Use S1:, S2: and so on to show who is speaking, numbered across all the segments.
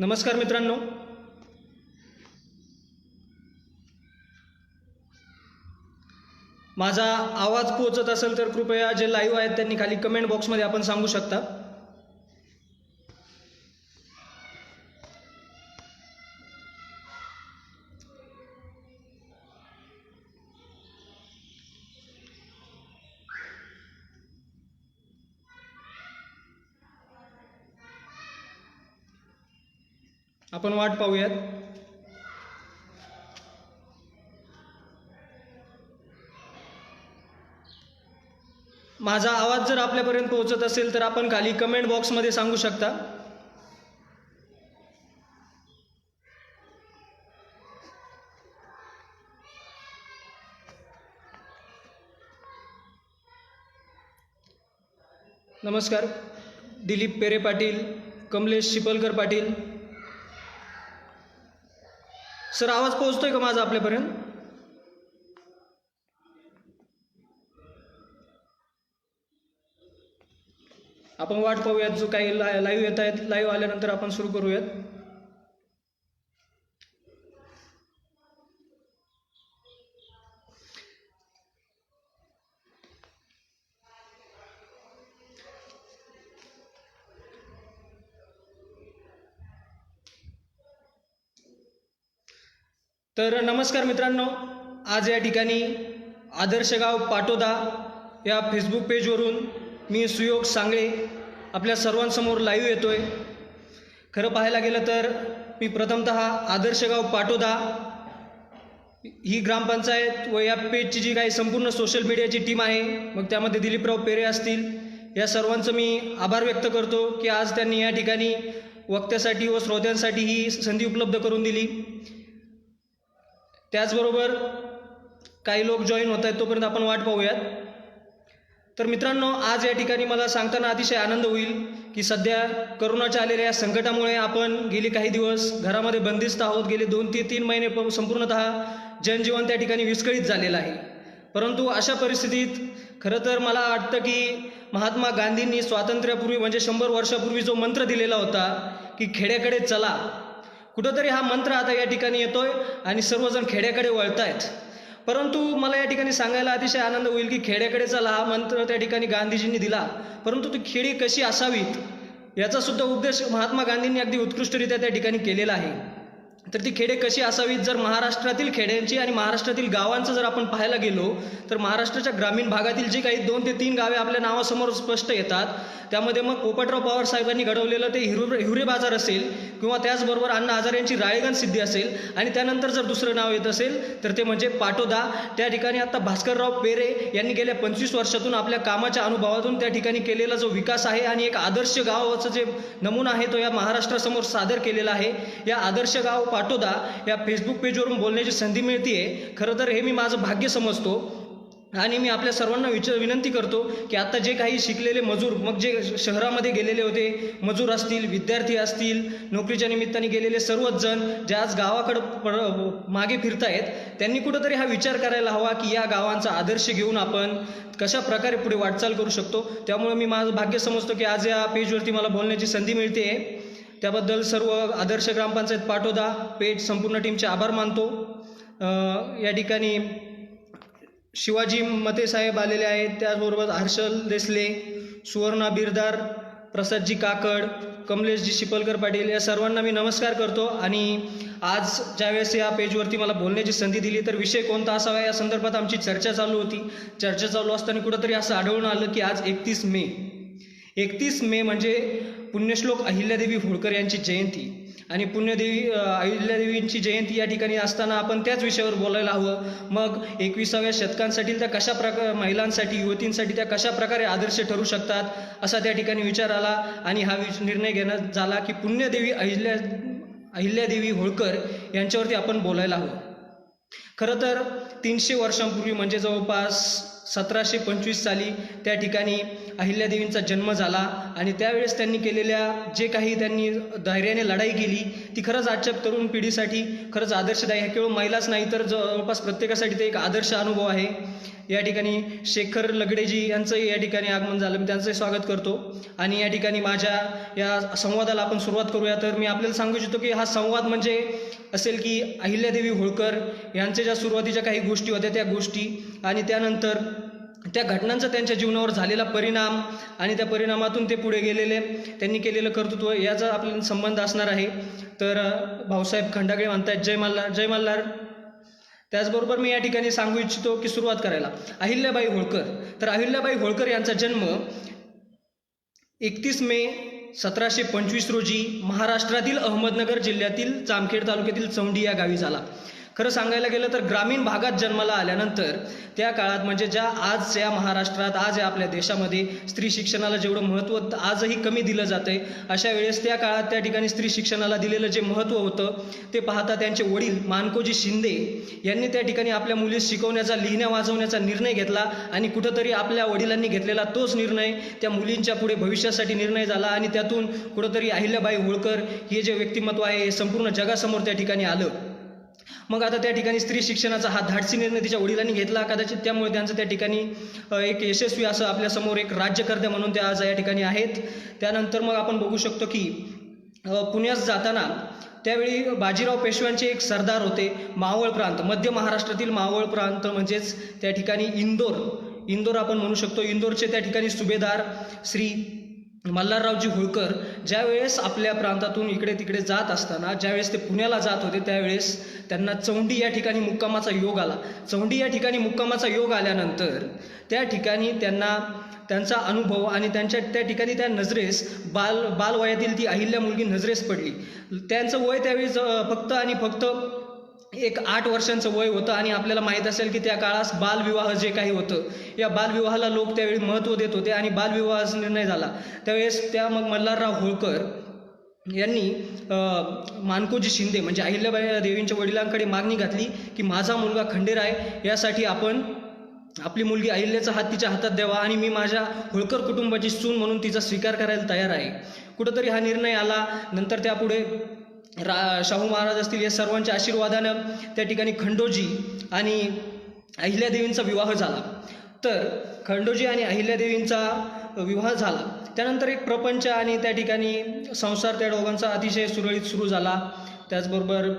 S1: नमस्कार मित्रांनो, माझा आवाज पोहोचत असेल तर कृपया जे लाईव्ह आहेत त्यांनी खाली कमेंट बॉक्समध्ये आपण सांगू शकता। आपण वाट पाहूयात। माझा आवाज जर आपल्यापर्यंत पोहोचत असेल तर आपण खाली कमेंट बॉक्समध्ये सांगू शकता। नमस्कार, दिलीप पेरे पाटील, कमलेश शिपलकर पाटील सर, आवाज पोहोचतोय का माझा आपल्यापर्यंत? आपण वाट पाहूयात, जो काही लाईव्ह येत आहेत लाईव्ह आल्यानंतर आपण सुरू करूयात। तर नमस्कार मित्रांनो, आज या ठिकाणी आदर्श गाव पाटोदा या फेसबुक पेजवरून मी सुयोग सांगळे आपल्या सर्वांसमोर लाईव्ह येतोय। खरं पाहायला गेलं तर मी प्रथमतः आदर्श गाव पाटोदा ही ग्रामपंचायत व या पेजची जी काही संपूर्ण सोशल मीडियाची टीम आहे, मग त्यामध्ये दिलीपराव पेरे असतील, या सर्वांचं मी आभार व्यक्त करतो की आज त्यांनी या ठिकाणी वक्त्यासाठी व श्रोत्यांसाठी ही संधी उपलब्ध करून दिली। त्याचबरोबर काही लोक जॉईन होत आहेत, तोपर्यंत आपण वाट पाहूयात। तर मित्रांनो, आज या ठिकाणी मला सांगताना अतिशय आनंद होईल की सध्या करोनाच्या आलेल्या या संकटामुळे आपण गेली काही दिवस घरामध्ये बंदिस्त आहोत। गेले 2 ते 3 महिने संपूर्णतः जनजीवन त्या ठिकाणी विस्कळीत झालेलं आहे। परंतु अशा परिस्थितीत खरं तर मला वाटतं की महात्मा गांधींनी स्वातंत्र्यापूर्वी म्हणजे 100 वर्षापूर्वी जो मंत्र दिलेला होता की खेड्याकडे चला, कुठंतरी हा मंत्र आता या ठिकाणी येतोय आणि सर्वजण खेड्याकडे वळतायत। परंतु मला या ठिकाणी सांगायला अतिशय आनंद होईल की खेड्याकडे चला हा मंत्र त्या ठिकाणी गांधीजींनी दिला, परंतु ती खेडी कशी असावीत याचा सुद्धा उपदेश महात्मा गांधींनी अगदी उत्कृष्टरित्या त्या ठिकाणी केलेला आहे। तर ती खेडे कशी असावीत, जर महाराष्ट्रातील खेड्यांची आणि महाराष्ट्रातील गावांचं जर आपण पाहायला गेलो तर महाराष्ट्राच्या ग्रामीण भागातील जी काही 2 ते 3 गावे आपल्या नावासमोर स्पष्ट येतात, त्यामध्ये मग पोपटराव पवार साहेबांनी घडवलेलं ते हिवरे बाजार असेल किंवा त्याचबरोबर अण्णा हजारेंची राळेगण सिद्धी असेल, आणि त्यानंतर जर दुसरं नाव येत असेल तर ते म्हणजे पाटोदा। त्या ठिकाणी आता भास्करराव पेरे यांनी गेल्या 25 वर्षातून आपल्या कामाच्या अनुभवातून त्या ठिकाणी केलेला जो विकास आहे आणि एक आदर्श गावाचा जे नमुना आहे तो या महाराष्ट्रासमोर सादर केलेला आहे। या आदर्श गाव पाटोदा या फेसबुक पेजवरून बोलण्याची संधी मिळते, खरं तर हे मी माझं भाग्य समजतो। आणि मी आपल्या सर्वांना विनंती करतो की आता जे काही शिकलेले मजूर, मग जे शहरामध्ये गेलेले होते मजूर असतील, विद्यार्थी असतील, नोकरीच्या निमित्ताने गेलेले सर्वच जण जे आज गावाकडं मागे फिरतायत, त्यांनी कुठंतरी हा विचार करायला हवा की या गावांचा आदर्श घेऊन आपण कशा प्रकारे पुढे वाटचाल करू शकतो। त्यामुळे मी माझं भाग्य समजतो की आज या पेजवरती मला बोलण्याची संधी मिळते। त्याबद्दल सर्व आदर्श ग्रामपंचायत पाटोदा पेज संपूर्ण टीमचे आभार मानतो। या ठिकाणी शिवाजी मते साहेब आलेले आहेत, त्याचबरोबर हर्षल देसले, सुवर्णा बिरदार, प्रसादजी काकड, कमलेशजी शिपलकर पाटील या सर्वांना मी नमस्कार करतो। आणि आज ज्यावेळेस या पेजवरती मला बोलण्याची संधी दिली तर विषय कोणता असावा या संदर्भात आमची चर्चा चालू होती। चर्चा चालू असताना कुठंतरी असं आढळून आलं की आज 31 मे म्हणजे पुण्यश्लोक अहिल्यादेवी होळकर यांची जयंती, आणि अहिल्यादेवींची जयंती या ठिकाणी असताना आपण त्याच विषयावर बोलायला हवं। मग 21व्या शतकांसाठी त्या कशा प्रकारे, महिलांसाठी, युवतींसाठी त्या कशा प्रकारे आदर्श ठरू शकतात असा त्या ठिकाणी विचार आला, आणि हा निर्णय घेण्यात झाला की पुण्यदेवी अहिल्यादेवी होळकर यांच्यावरती आपण बोलायला हवं। खरं तर 300 वर्षांपूर्वी म्हणजे जवळपास 1725 साली त्या ठिकाणी अहिल्यादेवींचा जन्म झाला, आणि त्यावेळेस त्यांनी केलेल्या जे काही त्यांनी धैर्याने लढाई केली ती खरंच आजच्या तरुण पिढीसाठी खरंच आदर्शदायी आहे। केवळ महिलाच नाही तर जवळपास प्रत्येकासाठी ते एक आदर्श अनुभव आहे। या ठिकाणी शेखर लगडेजी यांचंही या ठिकाणी आगमन झालं. मी त्यांचंही स्वागत करतो आणि या ठिकाणी माझ्या या संवादाला आपण सुरुवात करूया. तर मी आपल्याला सांगू इच्छितो की हा संवाद म्हणजे असेल की अहिल्यादेवी होळकर यांच्या ज्या सुरुवातीच्या काही गोष्टी होत्या त्या गोष्टी आणि त्यानंतर त्या घटनांचा त्यांच्या जीवनावर झालेला परिणाम आणि त्या परिणामातून ते पुढे गेलेले त्यांनी केलेलं कर्तृत्व याचा आपल्याला संबंध असणार आहे. तर भाऊसाहेब खंडागळे म्हणतात जय मल्हार, जय मल्हार. त्याचबरोबर मी या ठिकाणी सांगू इच्छितो की सुरुवात करायला अहिल्याबाई होळकर. तर अहिल्याबाई होळकर यांचा जन्म 31 मे 1725 रोजी महाराष्ट्रातील अहमदनगर जिल्ह्यातील जामखेड तालुक्यातील चौंडी या गावी झाला. खरं सांगायला गेलं तर ग्रामीण भागात जन्माला आल्यानंतर त्या काळात म्हणजे ज्या आज या महाराष्ट्रात आज या आपल्या देशामध्ये स्त्री शिक्षणाला जेवढं महत्त्व आजही कमी दिलं जातं आहे, अशा वेळेस त्या काळात त्या ठिकाणी स्त्री शिक्षणाला दिलेलं जे महत्त्व होतं ते पाहता त्यांचे वडील मानकोजी शिंदे यांनी त्या ठिकाणी आपल्या मुलीस शिकवण्याचा, लिहिण्या वाजवण्याचा निर्णय घेतला आणि कुठंतरी आपल्या वडिलांनी घेतलेला तोच निर्णय त्या मुलींच्या पुढे भविष्यासाठी निर्णय झाला आणि त्यातून कुठंतरी अहिल्याबाई होळकर हे जे व्यक्तिमत्व आहे हे संपूर्ण जगासमोर त्या ठिकाणी आलं. मग आता त्या ठिकाणी स्त्री शिक्षणाचा हा धाडसी निर्णय तिच्या वडिलांनी घेतला. कदाचित त्यामुळे त्यांचं त्या ठिकाणी एक यशस्वी असं आपल्यासमोर एक राज्यकर्त्या म्हणून ते आज या ठिकाणी आहेत. त्यानंतर मग आपण बघू शकतो की पुण्यास जाताना त्यावेळी बाजीराव पेशव्यांचे एक सरदार होते. मावळ प्रांत, मध्य महाराष्ट्रातील मावळ प्रांत म्हणजेच त्या ठिकाणी इंदोर आपण म्हणू शकतो. इंदोरचे त्या ठिकाणी सुभेदार श्री मल्हाररावजी होळकर ज्यावेळेस आपल्या प्रांतातून इकडे तिकडे जात असताना ज्यावेळेस ते पुण्याला जात होते त्यावेळेस त्यांना चौंडी या ठिकाणी मुक्कामाचा योग आला. चौंडी या ठिकाणी मुक्कामाचा योग आल्यानंतर त्या ठिकाणी त्यांना त्यांचा अनुभव आणि त्या ठिकाणी त्या नजरेस बालवयातील ती अहिल्या मुलगी नजरेस पडली. त्यांचं वय त्यावेळी फक्त आणि फक्त एक 8 वर्षांचं वय होतं आणि आपल्याला माहीत असेल की त्या काळास बालविवाह जे काही होतं या बालविवाहाला लोक त्यावेळी महत्त्व देत होते आणि बालविवाहाचा निर्णय झाला. त्यावेळेस मग मल्हारराव होळकर यांनी मानकोजी शिंदे म्हणजे अहिल्याबाई देवींच्या वडिलांकडे मागणी घातली की माझा मुलगा खंडेराय यासाठी आपण आपली मुलगी अहिल्याचा हात तिच्या हातात द्यावा आणि मी माझ्या होळकर कुटुंबाची सून म्हणून तिचा स्वीकार करायला तयार आहे. कुठंतरी हा निर्णय आला. नंतर त्यापुढे शाहू महाराज असतील या सर्वांच्या आशीर्वादानं त्या ठिकाणी खंडोजी आणि अहिल्यादेवींचा विवाह झाला. तर खंडोजी आणि अहिल्यादेवींचा विवाह झाला. त्यानंतर एक प्रपंच आणि त्या ठिकाणी संसार त्या दोघांचा अतिशय सुरळीत सुरू झाला. त्याचबरोबर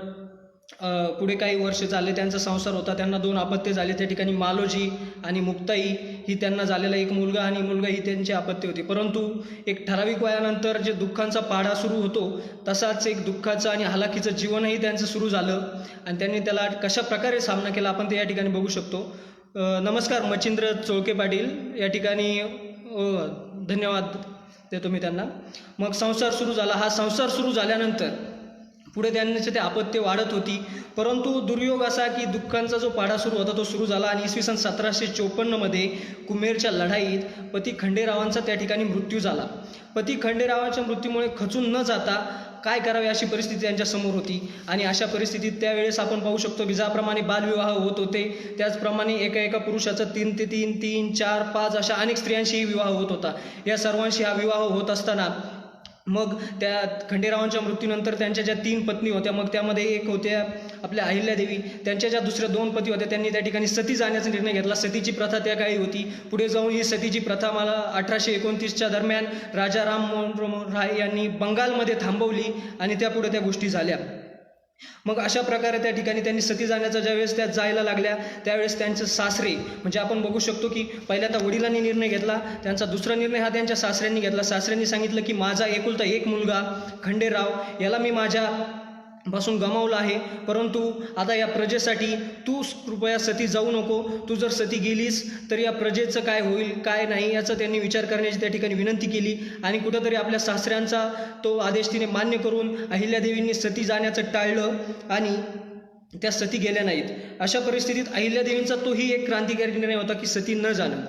S1: पुढे काही वर्ष झाले त्यांचा संसार होता. त्यांना 2 अपत्ये झाले. त्या ठिकाणी मालोजी आणि मुक्ताई ही त्यांना झालेला एक मुलगा आणि मुलगा ही त्यांची अपत्य होती. परंतु एक ठराविक वयानंतर जे दुःखांचा पाढा सुरू होतो तसाच एक दुःखाचं आणि हलाखीचं जीवनही त्यांचं सुरू झालं आणि त्यांनी त्याला कशा प्रकारे सामना केला आपण ते या ठिकाणी बघू शकतो. नमस्कार मच्छिंद्र चोळके पाटील या ठिकाणी धन्यवाद देतो मी त्यांना. मग संसार सुरू झाला. हा संसार सुरू झाल्यानंतर पुढे त्यांचे ते अपत्य वाढत होती. परंतु दुर्योग असा की दुःखांचा जो पाढा सुरू होता तो सुरू झाला आणि इसवी सन 1754 कुमेरच्या लढाईत पती खंडेरावांचा त्या ठिकाणी मृत्यू झाला. पती खंडेरावांच्या मृत्यूमुळे खचून न जाता काय करावे अशी परिस्थिती त्यांच्यासमोर होती आणि अशा परिस्थितीत त्यावेळेस आपण पाहू शकतो की ज्याप्रमाणे बालविवाह होत होते त्याचप्रमाणे एका पुरुषाचा 3 ते 3, 3, 4, 5 अशा अनेक स्त्रियांशीही विवाह होत होता. या सर्वांशी हा विवाह होत असताना मग त्या खंडेरावांच्या मृत्यूनंतर त्यांच्या ज्या 3 पत्नी होत्या मग त्यामध्ये एक होत्या आपल्या अहिल्यादेवी. त्यांच्या ज्या दुसऱ्या 2 पती होत्या त्यांनी त्या ठिकाणी सती जाण्याचा निर्णय घेतला. सतीची प्रथा त्या काळी होती. पुढे जाऊन ही सतीची प्रथा मला 1829च्या दरम्यान राजा राममोहन राय यांनी बंगालमध्ये थांबवली आणि त्यापुढे त्या गोष्टी झाल्या. मग अशा प्रकारे त्या ठिकाणी त्यांनी सती जाण्याचा ज्यावेळेस त्या जायला लागल्या त्यावेळेस त्यांचे सासरे म्हणजे आपण बघू शकतो की पहिल्यांदा वडिलांनी निर्णय घेतला. त्यांचा दुसरा निर्णय हा त्यांच्या सासऱ्यांनी घेतला. सासऱ्यांनी सांगितलं की माझा एकुलता एक मुलगा खंडेराव याला मी माझ्यापासून गमावलं आहे, परंतु आता या प्रजेसाठी तू कृपया सती जाऊ नको. तू जर सती गेलीस तर या प्रजेचं काय होईल काय नाही याचा त्यांनी विचार करण्याची त्या ठिकाणी विनंती केली आणि कुठंतरी आपल्या सासऱ्यांचा तो आदेश तिने मान्य करून अहिल्यादेवींनी सती जाण्याचं टाळलं आणि त्या सती गेल्या नाहीत. अशा परिस्थितीत अहिल्यादेवींचा तोही एक क्रांतिकारी निर्णय होता की सती न जाणं.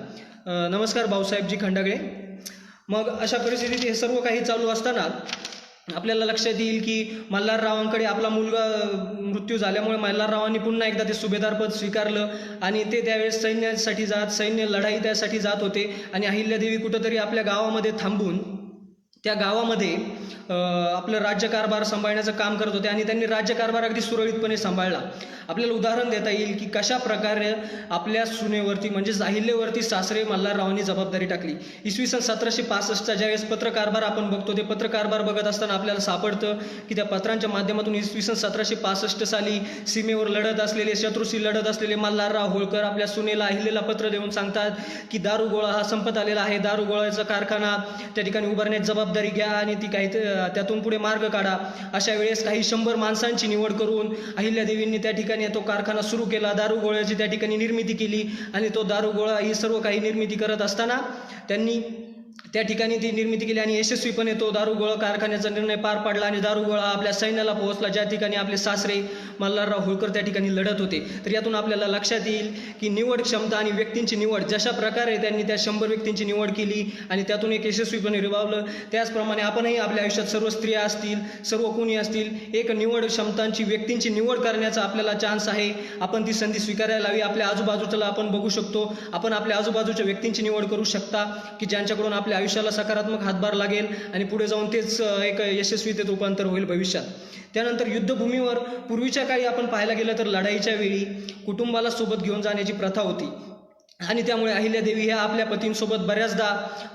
S1: नमस्कार भाऊसाहेबजी खंडागळे. मग अशा परिस्थितीत हे सर्व काही चालू असताना आपल्याला लक्षात येईल की मल्हाररावांकडे आपला मुलगा मृत्यू झाल्यामुळे मल्हाररावांनी पुन्हा एकदा ते सुभेदारपद स्वीकारलं आणि ते त्यावेळेस सैन्य लढाई त्यासाठी जात होते आणि अहिल्यादेवी कुठंतरी आपल्या गावामध्ये थांबून त्या गावामध्ये आपलं राज्यकारभार सांभाळण्याचं काम करत होते आणि त्यांनी राज्यकारभार अगदी सुरळीतपणे सांभाळला. आपल्याला उदाहरण देता येईल की कशा प्रकारे आपल्या सुनेवरती म्हणजेच अहिल्यावरती सासरे मल्हाररावांनी जबाबदारी टाकली. इसवी सन 1765चा ज्यावेळेस पत्रकारभार आपण बघतो, ते पत्रकारभार बघत असताना आपल्याला सापडतं की त्या पत्रांच्या माध्यमातून इसवी सन 1765 साली सीमेवर लढत असलेले, शत्रूशी लढत असलेले मल्हारराव होळकर आपल्या सुनेला अहिल्याला पत्र देऊन सांगतात की दारुगोळा हा संपत आलेला आहे, दारुगोळ्याचा कारखाना त्या ठिकाणी उभारण्याची जबाबदारी घ्या आणि ती काही त्यातून पुढे मार्ग काढा. अशा वेळेस काही 100 माणसांची निवड करून अहिल्यादेवींनी त्या ठिकाणी तो कारखाना सुरू केला, दारुगोळ्याची त्या ठिकाणी निर्मिती केली आणि तो दारुगोळा ही सर्व काही निर्मिती करत असताना त्यांनी त्या ठिकाणी ती निर्मिती केली आणि यशस्वीपणे तो दारुगोळा कारखान्याचा निर्णय पार पाडला आणि दारुगोळा आपल्या सैन्याला पोहोचला, ज्या ठिकाणी आपले सासरे मल्हारराव होळकर त्या ठिकाणी लढत होते. तर यातून आपल्याला लक्षात येईल की निवड क्षमता आणि व्यक्तींची निवड जशा प्रकारे त्यांनी त्या 100 व्यक्तींची निवड केली आणि त्यातून एक यशस्वीपणे रिभावलं, त्याचप्रमाणे आपणही आपल्या आयुष्यात सर्व स्त्रिया असतील, सर्व कोणी असतील, एक निवड क्षमतांची व्यक्तींची निवड करण्याचा आपल्याला चान्स आहे. आपण ती संधी स्वीकारायला हवी. आपल्या आजूबाजूला आपण बघू शकतो, आपण आपल्या आजूबाजूच्या व्यक्तींची निवड करू शकता की ज्यांच्याकडून आपल्या आयुष्याला सकारात्मक हातभार लागेल आणि पुढे जाऊन तेच एक यशस्वीतेत रूपांतर होईल भविष्यात. त्यानंतर युद्धभूमीवर पूर्वीच्या काळी आपण पाहायला गेलं तर लढाईच्या वेळी कुटुंबाला सोबत घेऊन जाण्याची प्रथा होती आणि त्यामुळे अहिल्यादेवी ह्या आपल्या पतींसोबत बऱ्याचदा,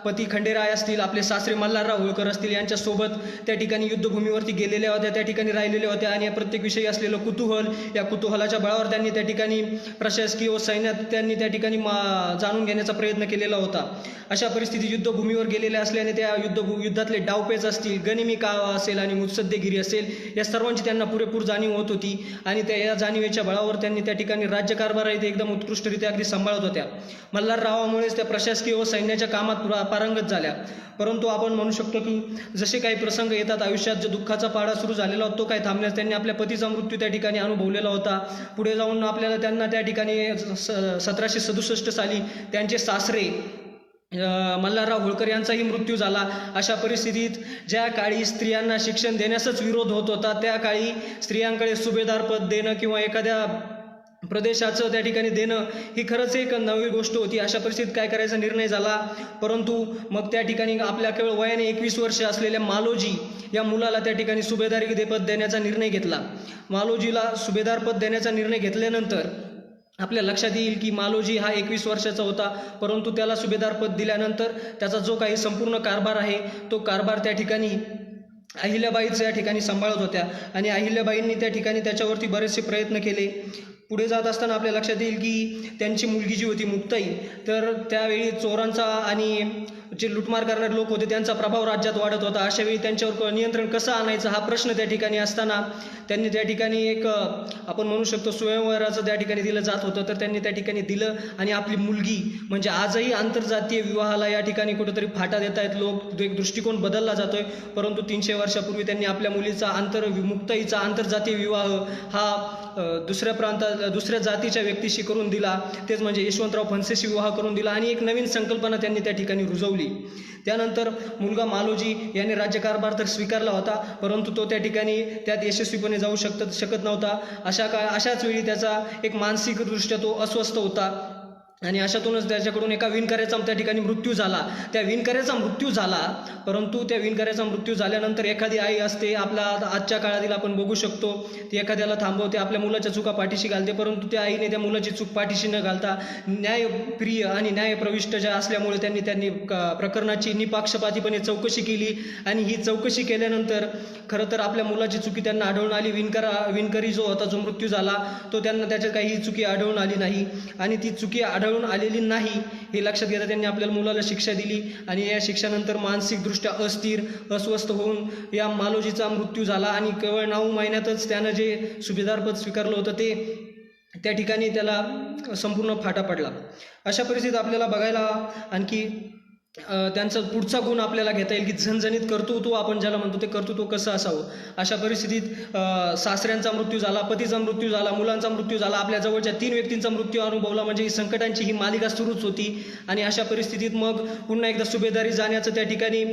S1: पती खंडेराय असतील, आपले सासरे मल्हारराव होळकर असतील, यांच्यासोबत त्या ठिकाणी युद्धभूमीवरती गेलेल्या होत्या, त्या ठिकाणी राहिलेल्या होत्या आणि या प्रत्येक विषयी असलेलं कुतूहल, या कुतूहलाच्या बळावर त्यांनी त्या ठिकाणी प्रशासकीय व सैन्यात त्यांनी त्या ठिकाणी जाणून घेण्याचा प्रयत्न केलेला होता. अशा परिस्थितीत युद्धभूमीवर गेलेल्या असल्याने त्या युद्धातले डावपेच असतील, गनिमी कावा असेल आणि मुत्सद्देगिरी असेल, या सर्वांची त्यांना पुरेपूर जाणीव होत होती आणि त्या या जाणीवेच्या बळावर त्यांनी त्या ठिकाणी राज्यकारभार आहे ते एकदम उत्कृष्टरित्या अगदी सांभाळत होत्या. मल्हाररावामुळेच त्या प्रशासकीय व सैन्याच्या कामात पारंगत झाल्या. परंतु आपण म्हणू शकतो की जसे काही प्रसंग येतात आयुष्यात, जो दुःखाचा पाडा सुरू झालेला होता तो काही थांबण्यास, त्यांनी आपल्या पतीचा मृत्यू त्या ठिकाणी अनुभवलेला होता. पुढे जाऊन आपल्याला त्यांना त्या ठिकाणी 1767 साली त्यांचे सासरे मल्हारराव होळकर यांचाही मृत्यू झाला. अशा परिस्थितीत ज्या काळी स्त्रियांना शिक्षण देण्यासच विरोध होत होता, त्या काळी स्त्रियांकडे सुभेदार पद देणं किंवा एखाद्या प्रदेशाचं त्या ठिकाणी देणं ही खरंच एक नवी गोष्ट होती. अशा परिस्थितीत काय करायचा निर्णय झाला. परंतु मग त्या ठिकाणी आपल्या केवळ वयाने 21 वर्ष असलेल्या मालोजी या मुलाला त्या ठिकाणी सुभेदारी पद देण्याचा निर्णय घेतला. मालोजीला सुभेदार पद देण्याचा निर्णय घेतल्यानंतर आपल्या लक्षात येईल की मालोजी हा 21 वर्षाचा होता, परंतु त्याला सुभेदार पद दिल्यानंतर त्याचा जो काही संपूर्ण कारभार आहे तो कारभार त्या ठिकाणी अहिल्याबाईच या ठिकाणी सांभाळत होत्या आणि अहिल्याबाईंनी त्या ठिकाणी त्याच्यावरती बरेचसे प्रयत्न केले. पुढे जात असताना आपल्या लक्षात येईल की त्यांची मुलगी जी होती मुक्ताई, तर त्यावेळी चोरांचा आणि जे लुटमार करणारे लोक होते त्यांचा प्रभाव राज्यात वाढत होता. अशावेळी त्यांच्यावर नियंत्रण कसं आणायचं हा प्रश्न त्या ठिकाणी असताना त्यांनी त्या ठिकाणी एक आपण म्हणू शकतो स्वयंवराचं त्या ठिकाणी दिलं जात होतं, तर त्यांनी त्या ठिकाणी दिलं आणि आपली मुलगी, म्हणजे आजही आंतरजातीय विवाहाला या ठिकाणी कुठेतरी फाटा देत आहेत लोक, एक दृष्टिकोन बदलला जातोय. परंतु 300 वर्षापूर्वी त्यांनी आपल्या मुलीचा मुक्ताईचा आंतरजातीय विवाह हा दुसऱ्या जातीच्या व्यक्तीशी करून दिला, तेच म्हणजे यशवंतराव फणसेशी विवाह करून दिला आणि एक नवीन संकल्पना त्यांनी त्या ठिकाणी रुजवली. त्यानंतर मुलगा मालोजी याने राज्यकारभार तर स्वीकारला होता, परंतु तो त्या ठिकाणी त्यात यशस्वीपणे जाऊ शकत नव्हता. अशाच वेळी त्याचा एक मानसिकदृष्ट्या तो अस्वस्थ होता आणि अशातूनच त्याच्याकडून एका विणकऱ्याचा त्या ठिकाणी मृत्यू झाला. त्या विणकऱ्याचा मृत्यू झाला, परंतु त्या विणकऱ्याचा मृत्यू झाल्यानंतर एखादी आई असते, आपला आजच्या काळातील आपण बघू शकतो, ती एखाद्याला थांबवते, आपल्या मुलाच्या चुका पाठीशी घालते, परंतु त्या आईने त्या मुलाची चूक पाठीशी न घालता न्यायप्रिय आणि न्यायप्रविष्ट ज्या असल्यामुळे त्यांनी प्रकरणाची निपक्षपातीपणे चौकशी केली आणि ही चौकशी केल्यानंतर खरं तर आपल्या मुलाची चुकी त्यांना आढळून आली. विणकरी जो होता, जो मृत्यू झाला, तो त्यांना त्याच्यात काही चुकी आढळून आली नाही आणि ती चुकी आढळून आलेली नाही हे लक्षात घेता त्यांनी आपल्याला मुलाला शिक्षा दिली आणि या शिक्षानंतर मानसिकदृष्ट्या अस्थिर, अस्वस्थ होऊन या मालोजीचा मृत्यू झाला आणि केवळ 9 महिन्यातच त्यानं जे सुभेदारपद स्वीकारलं होतं ते त्या ठिकाणी त्याला संपूर्ण फाटा पडला. अशा परिस्थितीत आपल्याला बघायला आणखी त्यांचा पुढचा गुण आपल्याला घेता येईल की झणझणीत कर्तृत्व, आपण ज्याला म्हणतो ते कर्तृत्व कसं असावं. अशा परिस्थितीत सासऱ्यांचा मृत्यू झाला, पतीचा मृत्यू झाला, मुलांचा मृत्यू झाला, आपल्या जवळच्या 3 व्यक्तींचा मृत्यू अनुभवला, म्हणजे ही संकटांची ही मालिका सुरूच होती. आणि अशा परिस्थितीत मग पुन्हा एकदा सुभेदारी जाण्याचं त्या ठिकाणी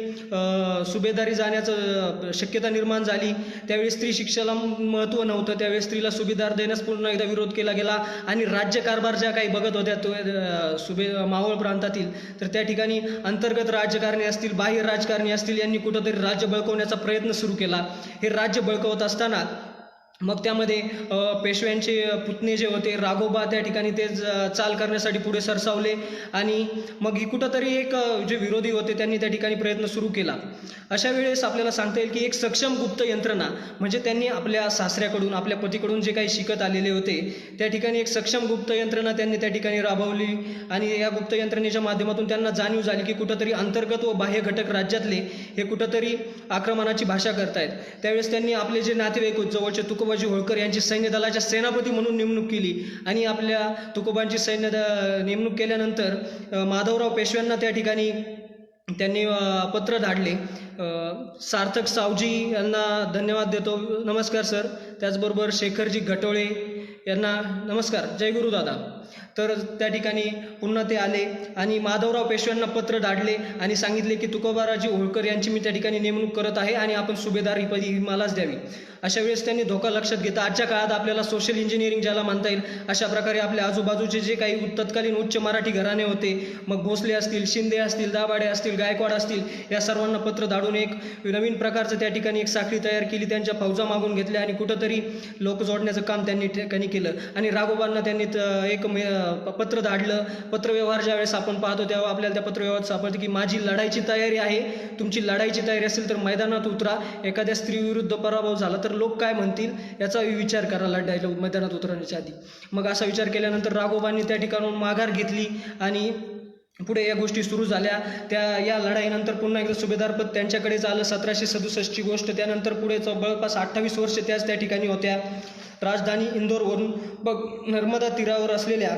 S1: शक्यता निर्माण झाली. त्यावेळी स्त्री शिक्षणाला महत्त्व नव्हतं, त्यावेळी स्त्रीला सुभेदार देण्यास पुन्हा एकदा विरोध केला गेला आणि राज्यकारभार ज्या काही बघत होत्या मावळ प्रांतातील, तर त्या ठिकाणी अंतर्गत राजकारणी असतील, बाह्य राजकारणी असतील, यांनी कुठंतरी राज्य बळकवण्याचा प्रयत्न सुरू केला. हे राज्य बळकवत असताना मग त्यामध्ये पेशव्यांचे पुतणे जे होते राघोबा त्या ठिकाणी ते चाल करण्यासाठी पुढे सरसावले आणि मग ही कुठंतरी एक जे विरोधी होते त्यांनी त्या ठिकाणी प्रयत्न सुरू केला. अशा वेळेस आपल्याला सांगता येईल की एक सक्षम गुप्त यंत्रणा म्हणजे त्यांनी आपल्या सासऱ्याकडून आपल्या पतीकडून जे काही शिकत आलेले होते त्या ठिकाणी एक सक्षम गुप्त यंत्रणा त्यांनी त्या ठिकाणी राबवली आणि या गुप्त यंत्रणेच्या माध्यमातून त्यांना जाणीव झाली की कुठंतरी अंतर्गत व बाह्य घटक राज्यातले हे कुठंतरी आक्रमणाची भाषा करतायत. त्यावेळेस त्यांनी आपले जे नातेवाईक जवळचे तुकोबाजी होळकर यांची सैन्य दलाच्या सेनापती म्हणून नेमणूक केली आणि आपल्या तुकोबांची नेमणूक केल्यानंतर माधवराव पेशव्यांना त्या ठिकाणी त्यांनी पत्र धाडले. सार्थक सावजी यांना धन्यवाद देतो, नमस्कार सर. त्याचबरोबर शेखरजी घटोळे यांना नमस्कार, जय गुरु दादा. तर त्या ठिकाणी पुन्हा ते आले आणि माधवराव पेशव्यांना पत्र धाडले आणि सांगितले की तुकोबाराजी होळकर यांची मी त्या ठिकाणी नेमणूक करत आहे आणि आपण सुभेदार ही पदी मलाच द्यावी. अशा वेळेस त्यांनी धोका लक्षात घेता आजच्या काळात आपल्याला सोशल इंजिनिअरिंग ज्याला म्हणता येईल अशा प्रकारे आपल्या आजूबाजूचे जे काही तत्कालीन उच्च मराठी घराणे होते, मग भोसले असतील, शिंदे असतील, दाभाडे असतील, गायकवाड असतील, या सर्वांना पत्र धाडून एक नवीन प्रकारचं त्या ठिकाणी एक साखळी तयार केली. त्यांच्या फौजा मागून घेतल्या आणि कुठंतरी लोक जोडण्याचं काम त्यांनी ठिकाणी केलं आणि राघोबांना त्यांनी एक पत्र धाडलं. पत्रव्यवहार ज्यावेळेस आपण पाहतो तेव्हा आपल्याला त्या पत्रव्यवहारात सापडते की माझी लढाईची तयारी आहे, तुमची लढाईची तयारी असेल तर मैदानात उतरा. एखाद्या स्त्रीविरुद्ध पराभव झाला तर लोक काय म्हणतील याचा विचार करा लढाईला मैदानात उतरण्याच्या आधी. मग असा विचार केल्यानंतर राघोबांनी त्या ठिकाणून माघार घेतली आणि पुढे या गोष्टी सुरू झाल्या. या लढाईनंतर पुन्हा एकदा सुभेदारपद त्यांच्याकडेच आलं. 1767ची गोष्ट. त्यानंतर पुढे जवळपास 28 वर्ष त्याच त्या ठिकाणी होत्या. राजधानी इंदोरवरून नर्मदा तीरावर असलेल्या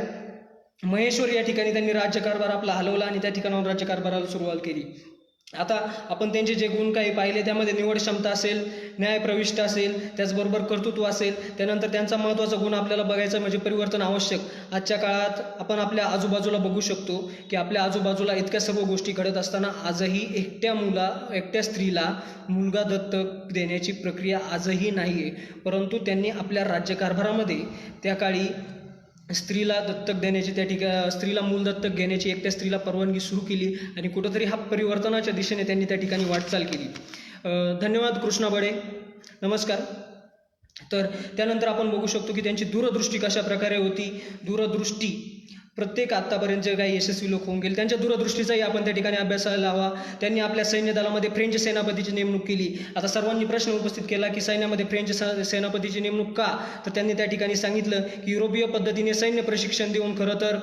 S1: महेश्वर या ठिकाणी त्यांनी राज्यकारभार आपला हलवला आणि त्या ठिकाणावर राज्यकारभाराला सुरुवात केली. आता आपण त्यांचे जे गुण काही पाहिले त्यामध्ये निवड क्षमता असेल, न्यायप्रविष्ट असेल, त्याचबरोबर कर्तृत्व असेल. त्यानंतर त्यांचा महत्त्वाचा गुण आपल्याला बघायचा म्हणजे परिवर्तन आवश्यक. आजच्या काळात आपण आपल्या आजूबाजूला बघू शकतो की आपल्या आजूबाजूला इतक्या सर्व गोष्टी घडत असताना आजही एकट्या स्त्रीला मुलगा दत्तक देण्याची प्रक्रिया आजही नाही आहे. परंतु त्यांनी आपल्या राज्यकारभारामध्ये त्या काळी स्त्रीला दत्तक देण्याची स्त्रीला मूल दत्तक घेण्याची एकट्या स्त्रीला परवानगी सुरू केली आणि कुठंतरी हा परिवर्तनाच्या दिशेने त्यांनी त्या ठिकाणी वाटचाल केली. धन्यवाद कृष्णा बडे, नमस्कार. तर त्यानंतर आपण बघू शकतो की त्यांची दूरदृष्टी कशा प्रकारे होती. दूरदृष्टी प्रत्येक आत्तापर्यंत जे काही यशस्वी लोक होऊन गेले त्यांच्या दूरदृष्टीचाही आपण त्या ठिकाणी अभ्यासाला हवा. त्यांनी आपल्या सैन्य दलामध्ये फ्रेंच सेनापतीची नेमणूक केली. आता सर्वांनी प्रश्न उपस्थित केला की सैन्यामध्ये फ्रेंच सेनापतीची नेमणूक का, तर त्यांनी त्या ठिकाणी सांगितलं की युरोपीय पद्धतीने सैन्य प्रशिक्षण देऊन खरं तर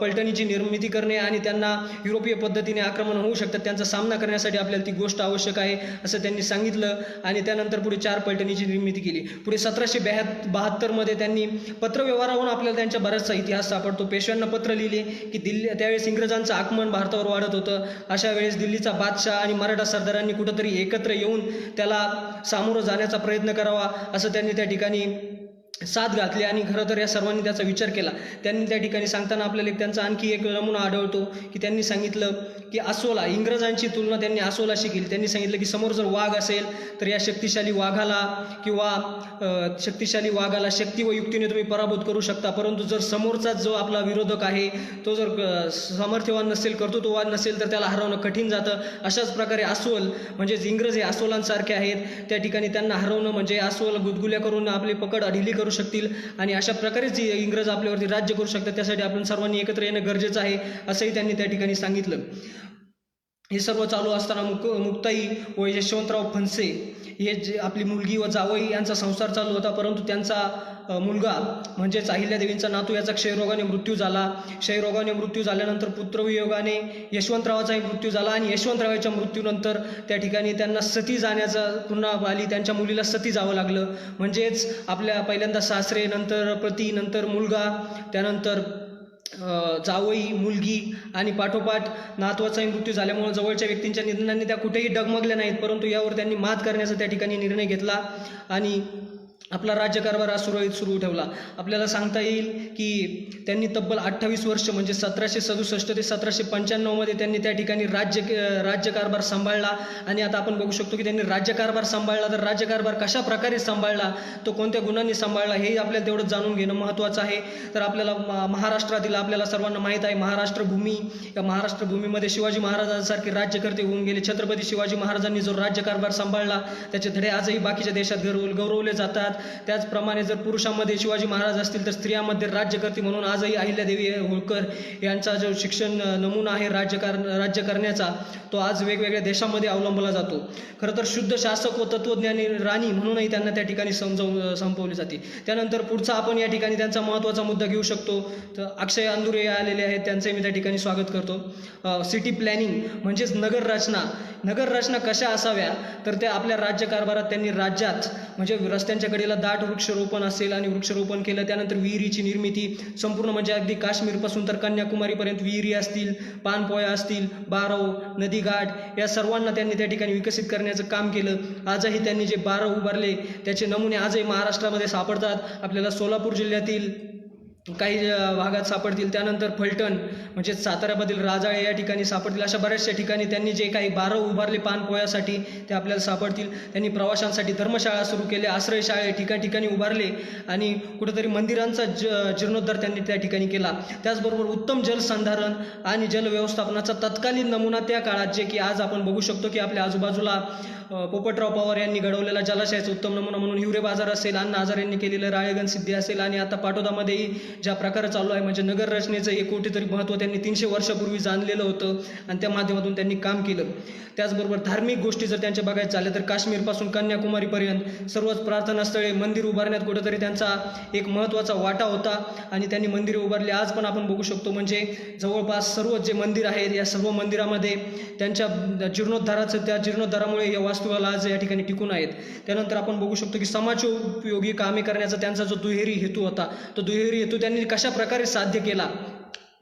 S1: पलटणीची निर्मिती करणे आणि त्यांना युरोपीय पद्धतीने आक्रमण होऊ शकतात त्यांचा सामना करण्यासाठी आपल्याला ती गोष्ट आवश्यक आहे असं त्यांनी सांगितलं आणि त्यानंतर पुढे 4 पलटणीची निर्मिती केली. पुढे 1772 त्यांनी पत्रव्यवहारावरून आपल्याला त्यांच्या बराचसा इतिहास सापडतो. पेशव्यांना पत्र लिहिले की त्यावेळेस इंग्रजांचं आगमन भारतावर वाढत होतं. अशा वेळेस दिल्लीचा बादशाह आणि मराठा सरदारांनी कुठंतरी एकत्र येऊन त्याला सामोरं जाण्याचा प्रयत्न करावा असं त्यांनी त्या ठिकाणी साथ घातली आणि खरं तर या सर्वांनी त्याचा विचार केला. त्यांनी त्या ठिकाणी सांगताना आपल्याला त्यांचा आणखी एक नमुना आढळतो की त्यांनी सांगितलं की अस्वला, इंग्रजांची तुलना त्यांनी अस्वलाशी केली. त्यांनी सांगितलं की समोर जर वाघ असेल तर या शक्तिशाली वाघाला शक्ती व युक्तीने तुम्ही पराभूत करू शकता, परंतु जर समोरचा जो आपला विरोधक आहे तो जर सामर्थ्यवान नसेल, कर्तृत्ववान नसेल तर त्याला हरवणं कठीण जातं. अशाच प्रकारे अस्वल म्हणजेच इंग्रज हे अस्वलांसारखे आहेत. त्या ठिकाणी त्यांना हरवणं म्हणजे अस्वल गुदगुल्या करून आपली पकड अढिली करू शकतील आणि अशा प्रकारेच इंग्रज आपल्यावरती राज्य करू शकतात. त्यासाठी आपण सर्वांनी एकत्र येणं गरजेचं आहे असंही त्यांनी त्या ठिकाणी सांगितलं. हे सर्व चालू असताना मुक्ताई व यशवंतराव फणसे हे जे आपली मुलगी व जावई यांचा संसार चालू होता, परंतु त्यांचा मुलगा म्हणजेच अहिल्यादेवींचा नातू याचा क्षयरोगाने मृत्यू झाला. क्षयरोगाने मृत्यू झाल्यानंतर पुत्रवियोगाने यशवंतरावाचाही मृत्यू झाला आणि यशवंतरावाच्या मृत्यूनंतर त्या ठिकाणी त्यांना सती जाण्याचा पुन्हा आली. त्यांच्या मुलीला सती जावं लागलं. म्हणजेच आपल्या पहिल्यांदा सासरे, नंतर पती, नंतर मुलगा, त्यानंतर जावई, मुलगी आणि पाठोपाठ नातवाचाही मृत्यू झाल्यामुळे जवळच्या व्यक्तींच्या निधनाने त्या कुठेही डगमगल्या नाहीत, परंतु यावर त्यांनी मात करण्याचा त्या ठिकाणी निर्णय घेतला आणि आपला राज्यकारभार हा सुरळीत सुरू ठेवला. आपल्याला सांगता येईल की त्यांनी तब्बल 28 वर्ष म्हणजे 1767 ते 1795 त्यांनी त्या ठिकाणी राज्यकारभार सांभाळला. आणि आता आपण बघू शकतो की त्यांनी राज्यकारभार सांभाळला, तर राज्यकारभार कशा प्रकारे सांभाळला, तो कोणत्या गुणांनी सांभाळला, हे आपल्याला तेवढं जाणून घेणं महत्त्वाचं आहे. तर आपल्याला महाराष्ट्रातील आपल्याला सर्वांना माहीत आहे महाराष्ट्र भूमी, या महाराष्ट्र भूमीमध्ये शिवाजी महाराजांसारखे राज्यकर्ते होऊन गेले. छत्रपती शिवाजी महाराजांनी जो राज्यकारभार सांभाळला त्याचे धडे आजही बाकीच्या देशात गौरवले जातात. त्याचप्रमाणे जर पुरुषांमध्ये शिवाजी महाराज असतील तर स्त्रियांमध्ये राज्यकर्ते म्हणून आजही अहिल्यादेवी होळकर यांचा जो शिक्षण नमुना आहे राज्य करण्याचा, तो आज वेगवेगळ्या देशामध्ये अवलंबला जातो. खरं तर शुद्ध शासक व तत्वज्ञानी राणी म्हणूनही त्यांना त्या ठिकाणी संपवली जाते. त्यानंतर पुढचा आपण या ठिकाणी त्यांचा महत्त्वाचा मुद्दा घेऊ शकतो. तर अक्षय अंदुरे आलेले आहेत, त्यांचंही मी त्या ठिकाणी स्वागत करतो. सिटी प्लॅनिंग म्हणजेच नगर रचना कशा असाव्या, तर त्या आपल्या राज्यकारभारात त्यांनी राज्यात म्हणजे रस्त्यांच्या कडेला दाट वृक्षरोपण असेल आणि वृक्षरोपण केलं. त्यानंतर विहिरीची निर्मिती संपूर्ण म्हणजे अगदी काश्मीरपासून तर कन्याकुमारीपर्यंत विहिरी असतील, पाणपोया असतील, बारव, नदीघाट या सर्वांना त्यांनी त्या ठिकाणी विकसित करण्याचं काम केलं. आजही त्यांनी जे बारव उभारले त्याचे नमुने आजही महाराष्ट्रामध्ये सापडतात. आपल्याला सोलापूर जिल्ह्यातील काही भागात सापडतील. त्यानंतर फलटण म्हणजे साताऱ्यामधील राजाळे या ठिकाणी सापडतील. अशा बऱ्याचशा ठिकाणी त्यांनी जे काही बारव उभारले पाणपोयासाठी ते आपल्याला सापडतील. त्यांनी प्रवाशांसाठी धर्मशाळा सुरू केल्या, आश्रयशाळे ठिकाणी उभारले आणि कुठेतरी मंदिरांचा जीर्णोद्धार त्यांनी त्या ठिकाणी केला. त्याचबरोबर उत्तम जलसंधारण आणि जल व्यवस्थापनाचा तत्कालीन नमुना त्या काळात जे की आज आपण बघू शकतो की आपल्या आजूबाजूला पोपटराव पवार यांनी घडवलेला जलाशयाचा उत्तम नमुना म्हणून हिवरे बाजार असेल, अण्णा हजारे यांनी केलेलं राळेगण सिद्धी असेल आणि आता पाटोदामध्येही ज्या प्रकारे चालू आहे म्हणजे नगर रचनेचं एक कुठेतरी महत्त्व त्यांनी 300 वर्षापूर्वी जाणलेलं होतं आणि त्या माध्यमातून त्यांनी काम केलं. त्याचबरोबर धार्मिक गोष्टी जर त्यांच्या बघायचं झाल्या तर काश्मीरपासून कन्याकुमारीपर्यंत सर्वच प्रार्थनास्थळे, मंदिर उभारण्यात कुठेतरी त्यांचा एक महत्त्वाचा वाटा होता आणि त्यांनी मंदिरे उभारली. आज पण आपण बघू शकतो म्हणजे जवळपास सर्व जे मंदिर आहेत या सर्व मंदिरामध्ये त्यांच्या त्या जीर्णोद्धारामुळे या वास्तुकला आज या ठिकाणी टिकून आहेत. त्यानंतर आपण बघू शकतो की समाजोपयोगी कामे करण्याचा त्यांचा जो दुहेरी हेतू होता, तो दुहेरी हेतू त्यांनी कशा प्रकारे साध्य केला.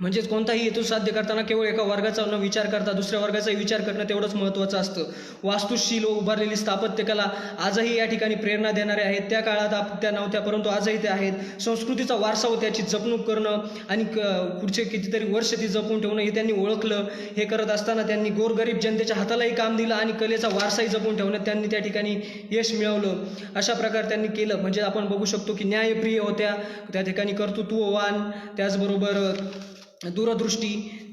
S1: म्हणजेच कोणताही हेतू साध्य करताना केवळ एका वर्गाचा न विचार करता दुसऱ्या वर्गाचाही विचार करणं तेवढंच महत्त्वाचं असतं. वास्तुशील उभारलेली स्थापत्यकला आजही या ठिकाणी प्रेरणा देणारे आहेत. त्या काळात त्या नव्हत्या परंतु आजही त्या आहेत. संस्कृतीचा वारसा व त्याची जपणूक करणं आणि पुढचे कितीतरी वर्ष ती जपून ठेवणं हे त्यांनी ओळखलं. हे करत असताना त्यांनी गोरगरीब जनतेच्या हातालाही काम दिलं आणि कलेचा वारसाही जपून ठेवण्यात त्यांनी त्या ठिकाणी यश मिळवलं. अशा प्रकारे त्यांनी केलं. म्हणजे आपण बघू शकतो की न्यायप्रिय होत्या, त्या ठिकाणी कर्तृत्ववान, त्याचबरोबर दूरदृष्टी,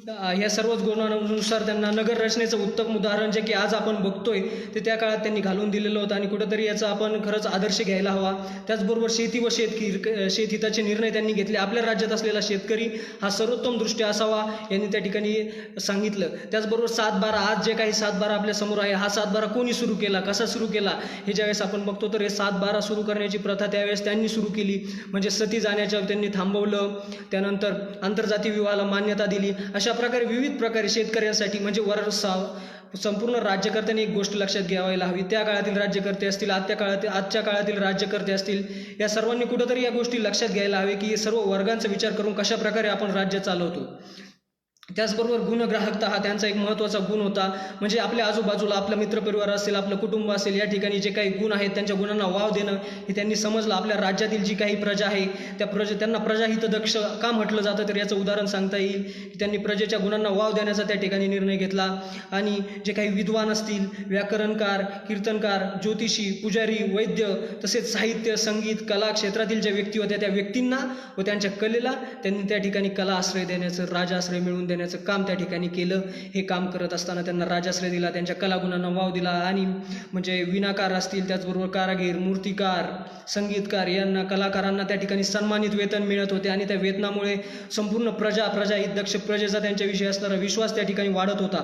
S1: ह्या सर्वच गुणांनुसार त्यांना नगर रचनेचं उत्तम उदाहरण जे की आज आपण बघतोय ते त्या काळात त्यांनी घालून दिलेलं होतं आणि कुठंतरी याचा आपण खरंच आदर्श घ्यायला हवा. त्याचबरोबर शेती व शेतहिताचे निर्णय त्यांनी घेतले. आपल्या राज्यात असलेला शेतकरी हा सर्वोत्तम दृष्टी असावा यांनी त्या ठिकाणी सांगितलं. त्याचबरोबर 7-12 आज जे काही 7-12 आपल्या समोर आहे, हा 7-12 कोणी सुरू केला, कसा सुरू केला हे ज्यावेळेस आपण बघतो तर हे 7-12 सुरू करण्याची प्रथा त्यावेळेस त्यांनी सुरू केली. म्हणजे सती जाण्याच्या त्यांनी थांबवलं. त्यानंतर आंतरजातीय विवाहाला मान्यता दिली. अशा प्रकारे विविध प्रकारे शेतकऱ्यांसाठी म्हणजे संपूर्ण राज्यकर्त्यांनी एक गोष्ट लक्षात घ्यायला हवी. त्या काळातील राज्यकर्ते असतील, आजच्या काळातील राज्यकर्ते असतील, या सर्वांनी कुठंतरी या गोष्टी लक्षात घ्यायला हवे की सर्व वर्गांचा विचार करून कशा प्रकारे आपण राज्य चालवतो. त्याचबरोबर गुणग्राहकता हा त्यांचा एक महत्त्वाचा गुण होता. म्हणजे आपल्या आजूबाजूला आपला मित्रपरिवार असेल, आपलं कुटुंब असेल, या ठिकाणी जे काही गुण आहेत त्यांच्या गुणांना वाव देणं हे त्यांनी समजलं. आपल्या राज्यातील जी काही प्रजा आहे त्यांना प्रजाहितदक्ष का म्हटलं जातं तर याचं उदाहरण सांगता येईल की त्यांनी प्रजेच्या गुणांना वाव देण्याचा त्या ठिकाणी निर्णय घेतला. आणि जे काही विद्वान असतील, व्याकरणकार, कीर्तनकार, ज्योतिषी, पुजारी, वैद्य, तसेच साहित्य, संगीत, कला क्षेत्रातील ज्या व्यक्ती होत्या त्या व्यक्तींना व त्यांच्या कलेला त्यांनी त्या ठिकाणी कला आश्रय देण्याचं, राजाश्रय मिळवून देण्याचं काम त्या ठिकाणी केलं. हे काम करत असताना त्यांना राजाश्रय दिला, त्यांच्या कलागुणांना वाव दिला. आणि म्हणजे विणाकार असतील, त्याचबरोबर कारागीर, मूर्तिकार, संगीतकार यांना, कलाकारांना त्या ठिकाणी सन्मानित वेतन मिळत होते आणि त्या वेतनामुळे संपूर्ण प्रजाहितदक्ष प्रजेचा त्यांच्याविषयी असणारा विश्वास त्या ठिकाणी वाढत होता.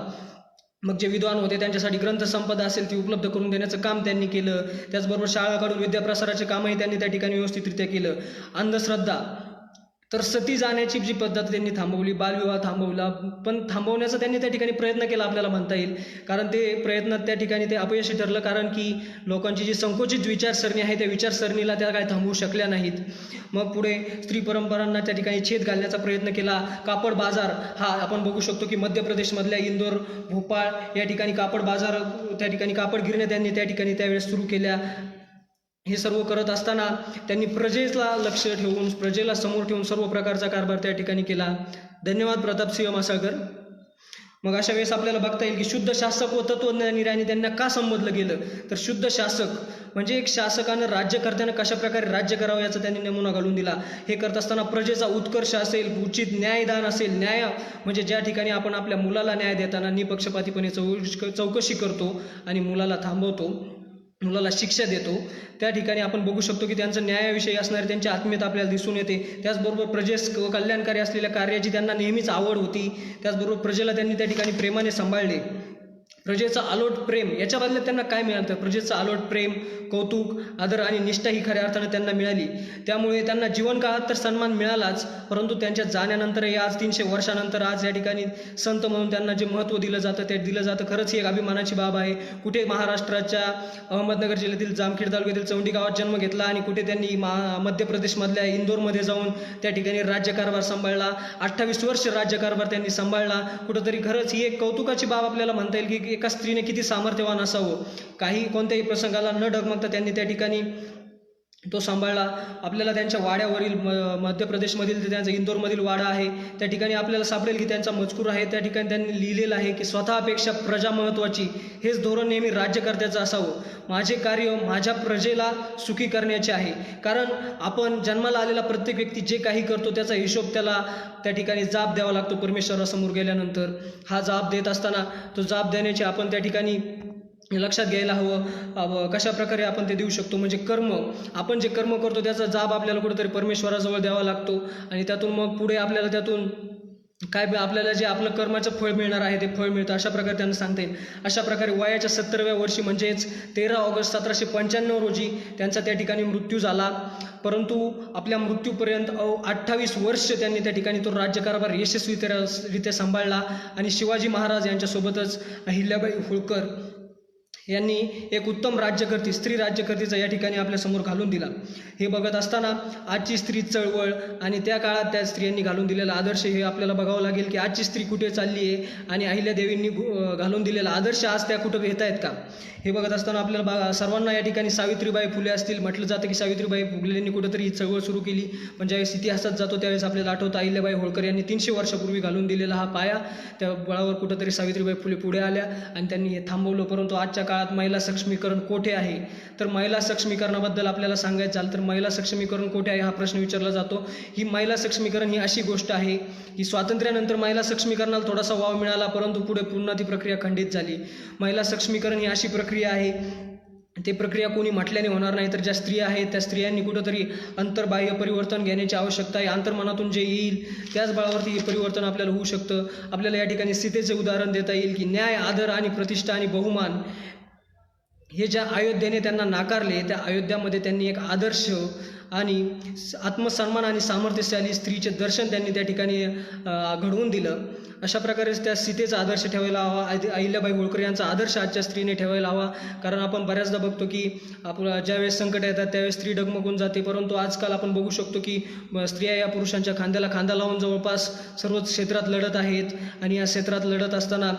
S1: मग जे विद्वान होते त्यांच्यासाठी ग्रंथसंपदा असेल ती उपलब्ध करून देण्याचं काम त्यांनी केलं. त्याचबरोबर शाळाकडून विद्याप्रसाराचे कामही त्यांनी त्या ठिकाणी व्यवस्थितरित्या केलं. अंधश्रद्धा तर सती जाण्याची जी पद्धत त्यांनी थांबवली, बालविवाह थांबवला, पण थांबवण्याचा त्यांनी त्या ठिकाणी प्रयत्न केला आपल्याला म्हणता येईल. कारण ते प्रयत्न त्या ठिकाणी ते अपयशी ठरलं. कारण की लोकांची जी संकुचित विचारसरणी आहे त्या विचारसरणीला त्या काय थांबवू शकल्या नाहीत. मग पुढे स्त्री परंपरांना त्या ठिकाणी छेद घालण्याचा प्रयत्न केला. कापड बाजार हा आपण बघू शकतो की मध्य प्रदेशमधल्या इंदोर, भोपाळ या ठिकाणी कापड बाजार, त्या ठिकाणी कापड गिरण्या त्यांनी त्या ठिकाणी त्यावेळेस सुरू केल्या. हे सर्व करत असताना त्यांनी प्रजेला लक्ष ठेवून, प्रजेला समोर ठेवून सर्व प्रकारचा कारभार त्या ठिकाणी केला. धन्यवाद प्रतापसिंह मासाळकर. मग अशा वेळेस आपल्याला बघता येईल की शुद्ध शासक व तत्वज्ञानी राणी त्यांना का संबोधलं गेलं. तर शुद्ध शासक म्हणजे एक शासकानं राज्यकर्त्यानं कशा प्रकारे राज्य करावं याचा त्यांनी नमुना घालून दिला. हे करत असताना प्रजेचा उत्कर्ष असेल, उचित न्यायदान असेल, न्याय म्हणजे ज्या ठिकाणी आपण आपल्या मुलाला न्याय देताना निपक्षपातीपणे चौकशी करतो आणि मुलाला थांबवतो, मुलाला शिक्षा देतो, त्या ठिकाणी आपण बघू शकतो की त्यांचं न्यायाविषयी असणारी त्यांची आत्मीयता आपल्याला दिसून येते. त्याचबरोबर प्रजेस कल्याणकारी असलेल्या कार्याची त्यांना नेहमीच आवड होती. त्याचबरोबर प्रजेला त्यांनी त्या ठिकाणी प्रेमाने सांभाळले. प्रजेचं अलोट प्रेम याच्या बदल्यात त्यांना काय मिळालं, तर प्रजेचं अलोट प्रेम, कौतुक, आदर आणि निष्ठा ही खऱ्या अर्थानं त्यांना मिळाली. त्यामुळे त्यांना जीवनकाळात तर सन्मान मिळालाच, परंतु त्यांच्या जाण्यानंतरही आज 300 वर्षानंतर आज या ठिकाणी संत म्हणून त्यांना जे महत्त्व दिलं जातं ते दिलं जातं. खरंच ही एक अभिमानाची बाब आहे. कुठे महाराष्ट्राच्या अहमदनगर जिल्ह्यातील जामखेड तालुक्यातील चौंडी गावात जन्म घेतला आणि कुठे त्यांनी मध्य प्रदेशमधल्या इंदोरमध्ये जाऊन त्या ठिकाणी राज्यकारभार सांभाळला. 28 वर्ष राज्यकारभार त्यांनी सांभाळला. कुठंतरी खरंच ही एक कौतुकाची बाब आपल्याला म्हणता येईल की एका स्त्रीने किती सामर्थ्यवान असावं. काही कोणत्याही प्रसंगाला न डगमगता त्यांनी त्या ठिकाणी तो सांभाळला. आपल्याला त्यांच्या वाड्यावरील मध्य प्रदेशमधील त्यांचा इंदोरमधील वाडा आहे त्या ठिकाणी आपल्याला सापडेल की त्यांचा मजकूर आहे. त्या ठिकाणी त्यांनी लिहिलेलं आहे की स्वतःपेक्षा प्रजा महत्त्वाची, हेच धोरण नेहमी राज्यकर्त्याचं असावं. माझे कार्य माझ्या प्रजेला सुखी करण्याचे आहे. कारण आपण जन्माला आलेला प्रत्येक व्यक्ती जे काही करतो त्याचा हिशोब त्याला त्या ठिकाणी जाब द्यावा लागतो परमेश्वरासमोर गेल्यानंतर. हा जाब देत असताना तो जाब देण्याचे आपण त्या ठिकाणी लक्षात घ्यायला हवं. कशा प्रकारे आपण ते देऊ शकतो, म्हणजे कर्म, आपण जे कर्म करतो त्याचा जाब आपल्याला कुठेतरी परमेश्वराजवळ द्यावा लागतो आणि त्यातून मग पुढे आपल्याला त्यातून काय आपल्याला जे आपलं कर्माचं फळ मिळणार आहे ते फळ मिळतं. अशा प्रकारे त्यांना सांगता येईल. अशा प्रकारे वयाच्या 70व्या वर्षी म्हणजेच 13 ऑगस्ट 1795 रोजी त्यांचा त्या ठिकाणी मृत्यू झाला. परंतु आपल्या मृत्यूपर्यंत 28 वर्ष त्यांनी त्या ठिकाणी तो राज्यकारभार यशस्वीरित्या सांभाळला आणि शिवाजी महाराज यांच्यासोबतच अहिल्याबाई होळकर यांनी एक उत्तम राज्यकर्ती, स्त्री राज्यकर्तीचा या ठिकाणी आपल्यासमोर घालून दिला. हे बघत असताना आजची स्त्री चळवळ आणि त्या काळात त्या स्त्रियांनी घालून दिलेला आदर्श हे आपल्याला बघावं लागेल की आजची स्त्री कुठे चालली आहे आणि अहिल्यादेवींनी घालून दिलेला आदर्श आज त्या कुठं घेत आहेत का, हे बघत असताना आपल्याला सर्वांना या ठिकाणी सावित्रीबाई फुले असतील. म्हटलं जातं की सावित्रीबाई फुलेंनी कुठंतरी ही चळवळ सुरू केली, पण ज्यावेळेस इतिहासात जातो त्यावेळेस आपल्याला आठवतं अहिल्याबाई होळकर यांनी 300 वर्षापूर्वी घालून दिलेला हा पाया, त्या बळावर कुठंतरी सावित्रीबाई फुले पुढे आल्या आणि त्यांनी हे थांबवलं. परंतु आजच्या काळात महिला सक्षमीकरण कोठे आहे, तर महिला सक्षमीकरणाबद्दल आपल्याला सांगायचं झालं तर महिला सक्षमीकरण कोठे आहे हा प्रश्न विचारला जातो. ही महिला सक्षमीकरण ही अशी गोष्ट आहे की स्वातंत्र्यानंतर महिला सक्षमीकरणाला थोडासा वाव मिळाला, परंतु पुढे पुन्हा ती प्रक्रिया खंडित झाली. महिला सक्षमीकरण ही अशी प्रक्रिया आहे, ते प्रक्रिया कोणी म्हटल्याने होणार नाही, तर ज्या स्त्रिया आहेत त्या स्त्रियांनी कुठंतरी अंतर्बाह्य परिवर्तन घेण्याची आवश्यकता आहे. अंतर्मनातून जे येईल त्याच बळावरती हे परिवर्तन आपल्याला होऊ शकतं. आपल्याला या ठिकाणी सीतेचे उदाहरण देता येईल की न्याय, आदर आणि प्रतिष्ठा आणि बहुमान हे ज्या अयोध्येने त्यांना नाकारले, त्या अयोध्यामध्ये त्यांनी एक आदर्श आणि आत्मसन्मान आणि सामर्थ्यशाली स्त्रीचे दर्शन त्यांनी त्या ठिकाणी घडवून दिलं. अशा प्रकारे त्या सीतेचा आदर्श ठेवायला हवा, अहिल्याबाई होळकर यांचा आदर्श आजच्या स्त्रीने ठेवायला हवा. कारण आपण बऱ्याचदा बघतो की आपला ज्यावेळेस संकट येतात त्यावेळेस स्त्री डगमगून जाते, परंतु आजकाल आपण बघू शकतो की स्त्रिया या पुरुषांच्या खांद्याला खांदा लावून जवळपास सर्वच क्षेत्रात लढत आहेत. आणि या क्षेत्रात लढत असताना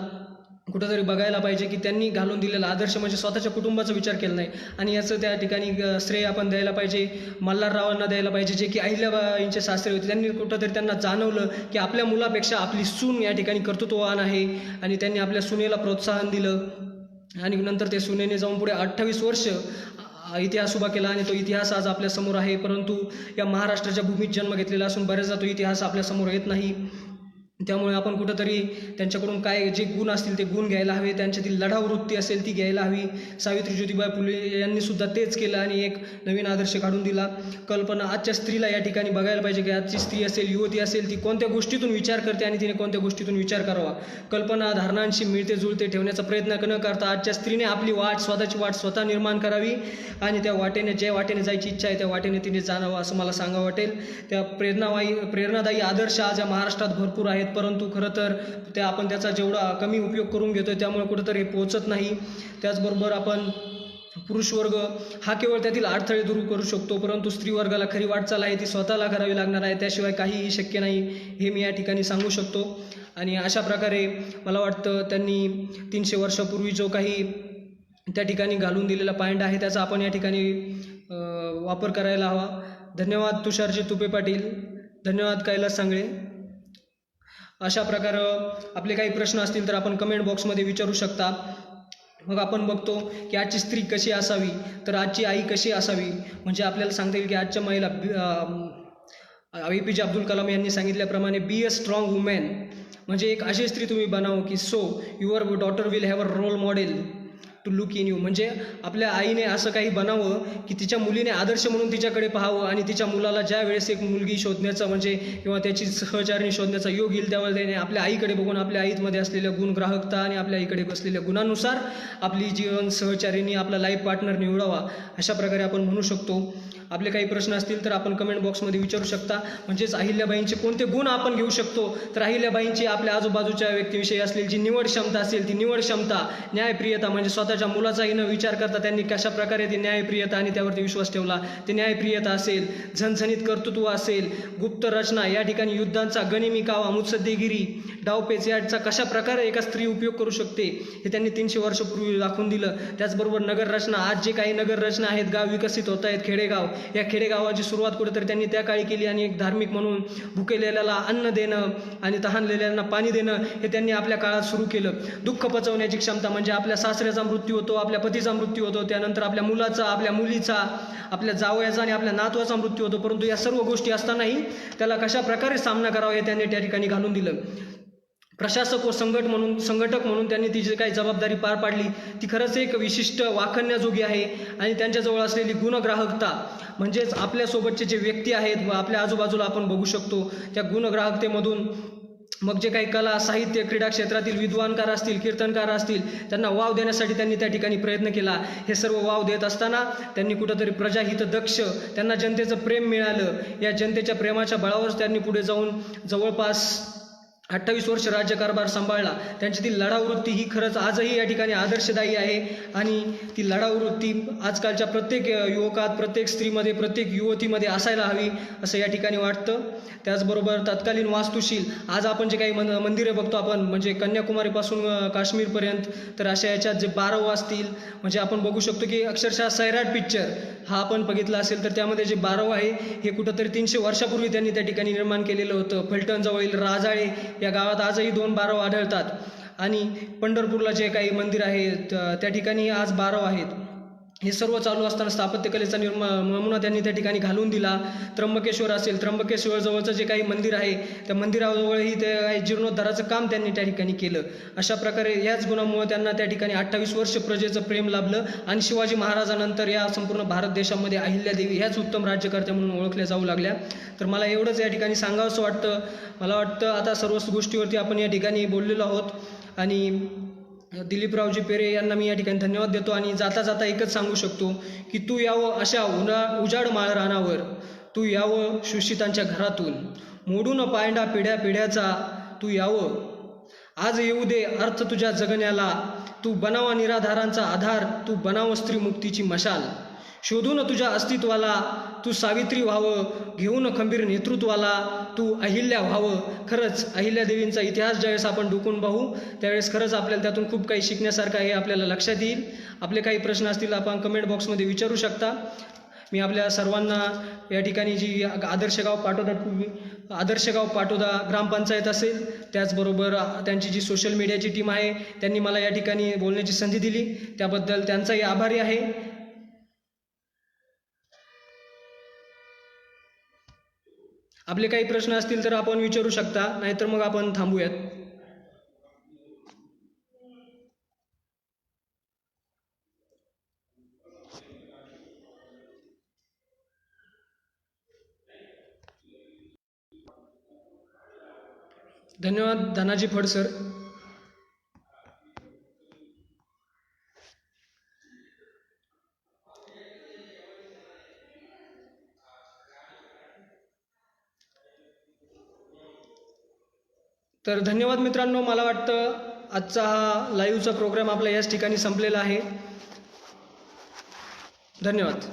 S1: कुठंतरी बघायला पाहिजे की त्यांनी घालून दिलेला आदर्श म्हणजे स्वतःच्या कुटुंबाचा विचार केला नाही. आणि याचं त्या ठिकाणी श्रेय आपण द्यायला पाहिजे मल्हाररावांना द्यायला पाहिजे, जे की अहिल्याबाईंचे सासरे होते. त्यांनी कुठंतरी त्यांना जाणवलं की आपल्या मुलापेक्षा आपली सून या ठिकाणी कर्तृत्ववान आहे आणि त्यांनी आपल्या सुनेला प्रोत्साहन दिलं आणि नंतर ते सुनेने जाऊन पुढे 28 वर्ष इतिहास उभा केला आणि तो इतिहास आज आपल्यासमोर आहे. परंतु या महाराष्ट्राच्या भूमीत जन्म घेतलेला असून बऱ्याचदा तो इतिहास आपल्यासमोर येत नाही. त्यामुळे आपण कुठंतरी त्यांच्याकडून काय जे गुण असतील ते गुण घ्यायला हवे, त्यांच्यातील लढाऊ वृत्ती असेल ती घ्यायला हवी. सावित्री ज्योतिबा फुले यांनी सुद्धा तेच केलं आणि एक नवीन आदर्श काढून दिला. कल्पना आजच्या स्त्रीला या ठिकाणी बघायला पाहिजे की आजची स्त्री असेल, युवती असेल, ती कोणत्या गोष्टीतून विचार करते आणि तिने कोणत्या गोष्टीतून विचार करावा. कल्पना धारणांशी मिळते जुळते ठेवण्याचा प्रयत्न न करता आजच्या स्त्रीने आपली वाट, स्वतःची वाट स्वतः निर्माण करावी आणि त्या वाटेने ज्या वाटेने जायची इच्छा आहे त्या वाटेने तिने जाणावं असं मला सांगावं वाटेल. त्या प्रेरणादायी आदर्श आज या महाराष्ट्रात भरपूर आहेत, परंतु खरं तर आपण त्याचा जेवढा कमी उपयोग करून घेतोय त्यामुळे कुठंतरी हे पोहोचत नाही. त्याचबरोबर आपण पुरुष वर्ग हा केवळ त्यातील अडथळे दूर करू शकतो, परंतु स्त्री वर्गाला खरी वाटचाल आहे ती स्वतःला करावी लागणार आहे, त्याशिवाय काहीही शक्य नाही हे मी या ठिकाणी सांगू शकतो. आणि अशा प्रकारे मला वाटतं त्यांनी 300 वर्षापूर्वी जो काही त्या ठिकाणी घालून दिलेला पॉईंट आहे त्याचा आपण या ठिकाणी वापर करायला हवा. धन्यवाद तुषारजी तुपे पाटील, धन्यवाद कैलास सांगळे. अशा प्रकारे आपले काही प्रश्न असतील तर आपण कमेंट बॉक्समध्ये विचारू शकता. मग आपण बघतो की आजची स्त्री कशी असावी, तर आजची आई कशी असावी. म्हणजे आपल्याला सांगता येईल की आजच्या महिला APJ अब्दुल कलाम यांनी सांगितल्याप्रमाणे बी अ स्ट्रॉंग वुमॅन, म्हणजे एक अशी स्त्री तुम्ही बनावं की so your daughter will have a role model to look in you. म्हणजे आपल्या आईने असं काही बनावं की तिच्या मुलीने आदर्श म्हणून तिच्याकडे पाहावं आणि तिच्या मुलाला ज्या वेळेस एक मुलगी शोधण्याचा म्हणजे किंवा त्याची सहचारिणी शोधण्याचा योग येईल त्यावेळेस त्याने आपल्या आईकडे बघून आपल्या आईमध्ये असलेल्या गुण ग्राहकता आणि आपल्या आईकडे बसलेल्या गुणानुसार आपली जीवन सहचारिणी आपला लाईफ पार्टनर निवडावा, अशा प्रकारे आपण म्हणू शकतो. आपले काही प्रश्न असतील तर आपण कमेंट बॉक्समध्ये विचारू शकता. म्हणजेच अहिल्याबाईंचे कोणते गुण आपण घेऊ शकतो, तर अहिल्याबाईंची आपल्या आजूबाजूच्या व्यक्तीविषयी असलेली जी निवड क्षमता असेल ती निवड क्षमता, न्यायप्रियता म्हणजे स्वतःच्या मुलाचाही न विचार करता त्यांनी कशा प्रकारे ती न्यायप्रियता आणि त्यावरती विश्वास ठेवला, ती न्यायप्रियता असेल, झणझणीत कर्तृत्व असेल, गुप्त रचना, या ठिकाणी युद्धांचा गनिमी कावा, मुत्सद्देगिरी, डावपेच याचा कशा प्रकारे एका स्त्री उपयोग करू शकते हे त्यांनी 300 वर्षापूर्वी दाखवून दिलं. त्याचबरोबर नगर रचना, आज जे काही नगर रचना आहेत, गाव विकसित होत आहेत, खेडेगाव, या खेडेगावाची सुरुवात कुठेतरी त्यांनी त्या काळी केली आणि एक धार्मिक म्हणून भुकेलेल्याला अन्न देणं आणि तहानलेल्यांना पाणी देणं हे त्यांनी आपल्या काळात सुरू केलं. दुःख पचवण्याची क्षमता म्हणजे आपल्या सासऱ्याचा मृत्यू होतो, आपल्या पतीचा मृत्यू होतो, त्यानंतर आपल्या मुलाचा, आपल्या मुलीचा, आपल्या जावयाचा आणि आपल्या नातवाचा मृत्यू होतो, परंतु या सर्व गोष्टी असतानाही त्याला कशा प्रकारे सामना करावा हे त्यांनी त्या ठिकाणी घालून दिलं. प्रशासक व संघटक म्हणून त्यांनी ती जी काही जबाबदारी पार पाडली ती खरंच एक विशिष्ट वाखण्याजोगी आहे. आणि त्यांच्याजवळ असलेली गुणग्राहकता म्हणजेच आपल्यासोबतचे जे व्यक्ती आहेत व आपल्या आजूबाजूला आपण बघू शकतो त्या गुणग्राहकतेमधून मग जे काही कला, साहित्य, क्रीडा क्षेत्रातील विद्वानकार असतील, कीर्तनकार असतील, त्यांना वाव देण्यासाठी त्यांनी त्या ठिकाणी प्रयत्न केला. हे सर्व वाव देत असताना त्यांनी कुठंतरी प्रजाहित दक्ष, त्यांना जनतेचं प्रेम मिळालं. या जनतेच्या प्रेमाच्या बळावर त्यांनी पुढे जाऊन जवळपास 28 वर्ष राज्यकारभार सांभाळला. त्यांची ती लढाऊ वृत्ती ही खरंच आजही या ठिकाणी आदर्शदायी आहे आणि ती लढाऊ वृत्ती आजकालच्या प्रत्येक युवकात, प्रत्येक स्त्रीमध्ये, प्रत्येक युवतीमध्ये असायला हवी असं या ठिकाणी वाटतं. त्याचबरोबर तत्कालीन वास्तुशील, आज आपण जे काही मंदिरे बघतो आपण म्हणजे कन्याकुमारीपासून काश्मीरपर्यंत, तर अशा याच्यात जे 12 असतील म्हणजे आपण बघू शकतो की अक्षरशः सैराट पिक्चर हा आपण बघितला असेल तर त्यामध्ये जे 12 आहे हे कुठंतरी 300 वर्षापूर्वी त्यांनी त्या ठिकाणी निर्माण केलेलं होतं. फलटणजवळील राजाळे या गावात आजही 2 12 आढळतात आणि पंढरपूरला जे काही मंदिर आहे त्या ठिकाणी आज 12 आहेत. हे सर्व चालू असताना स्थापत्यकलेचा नमुना त्यांनी त्या ठिकाणी घालून दिला. त्र्यंबकेश्वर असेल, त्र्यंबकेश्वर जवळचं जे काही मंदिर आहे त्या मंदिराजवळही ते जीर्णोद्धाराचं काम त्यांनी त्या ठिकाणी केलं. अशा प्रकारे याच गुणामुळे त्यांना त्या ठिकाणी 28 वर्ष प्रजेचं प्रेम लाभलं आणि शिवाजी महाराजानंतर या संपूर्ण भारत देशामध्ये अहिल्यादेवी ह्याच उत्तम राज्यकर्त्या म्हणून ओळखल्या जाऊ लागल्या. तर मला एवढंच या ठिकाणी सांगावंसं वाटतं. मला वाटतं आता सर्वच गोष्टीवरती आपण या ठिकाणी बोललेलो आहोत आणि दिलीपरावजी पेरे यांना मी या ठिकाणी धन्यवाद देतो आणि जाता जाता एकच सांगू शकतो की तू यावं अशा उजाड माळ रानावर, तू यावं शोषितांच्या घरातून, मोडून पायंडा पिढ्या पिढ्याचा तू यावं, आज येऊ दे अर्थ तुझ्या जगण्याला, तू बनावा निराधारांचा आधार, तू बनावं स्त्री मुक्तीची मशाल, शोधून तुझ्या अस्तित्वाला तू सावित्री व्हावं, घेऊन खंबीर नेतृत्वाला तू अहिल्या व्हावं. खरंच अहिल्यादेवींचा इतिहास ज्यावेळेस आपण डोकून पाहू त्यावेळेस खरंच आपल्याला त्यातून खूप काही शिकण्यासारखं आहे आपल्याला लक्षात येईल. आपले काही प्रश्न असतील आपण कमेंट बॉक्समध्ये विचारू शकता. मी आपल्या सर्वांना या ठिकाणी जी आदर्शगाव पाटोदा ग्रामपंचायत असेल, त्याचबरोबर त्यांची जी सोशल मीडियाची टीम आहे त्यांनी मला या ठिकाणी बोलण्याची संधी दिली त्याबद्दल त्यांचाही आभारी आहे. आपले काही प्रश्न असतील तर आपण विचारू शकता, नाहीतर मग आपण थांबूयात. धन्यवाद धनाजी फड सर. तर धन्यवाद मित्रांनो. मला वाटतं आजचा हा लाईव्हचा प्रोग्राम आपला याच ठिकाणी संपलेला आहे. धन्यवाद.